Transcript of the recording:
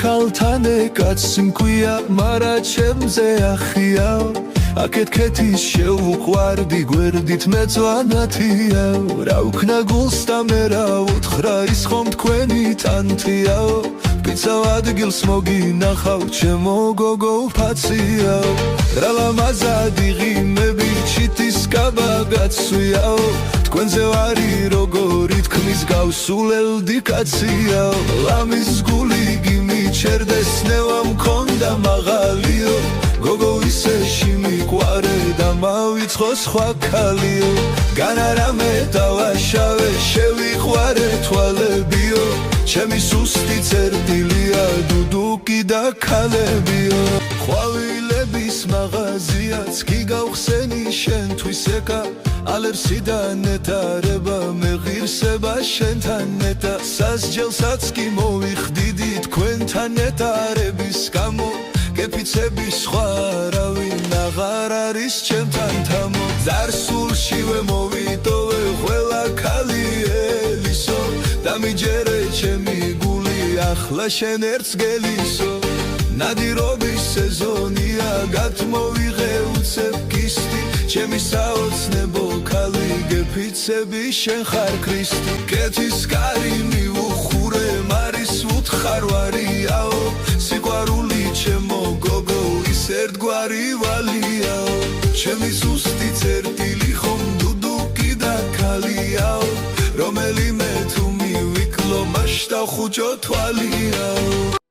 ქალთან კაცს მქვია მარა ჩემზე ახიაო აკეთქეთის შეუყვარდი გვერდით მეწვანათია რა უქნა გულს და მე რა უთხრა ის ხომ თქვენი თანთიაო პიცავ ადგილს მოგინახავ ჩემო გოგო ფაციაო რა ლამაზად იღიმები ჩიტის კაბა გაცვიაო თქვენზე ვარი როგორი თქმის გავსულელდი კაციაო ლამის გული გიმიჩერდეს ნევა მქონდა მაღალიო გოგო ისე შემიყვარე და მავიწყო სხვა ქალიო განარამე დავაშავე შევიყვარე თვალებიო ჩემი სუსტი წერტილია დუდუკი და ქალებიო ყვავილების მაღაზიაც კი გავხსენი შენთვის ეკა ალერსიდან ეტარება მე ღირსება შენთან ეტა სასჯელსაც კი მოვიხდიდი თქვენთან ეტარების გამო გეფიცების სხვა არავინ აღარ არის ჩემთან თამო ზარსულშივე მოვიტოვე ყველა ქალი ელისო დამიჯერე ჩემი გული ახლა შენ ერცგელისო ნადირობის სეზონია გათმოვიღე უცებ კისტი ჩემი საოცნებო ქალი გეფიცები შენ ხარ ქრისტი კეთის კარი მიუხურე მარის უთხარვარიაო სიყვარული ჩემო გოგო ის ერთგვარი ვალიაო ჩემი ზუსტი წერტილი ხომ დუდუკი და ქალიაო რომელიმე თუ მივიკლო მასშტავ ხუჭო თვალიაო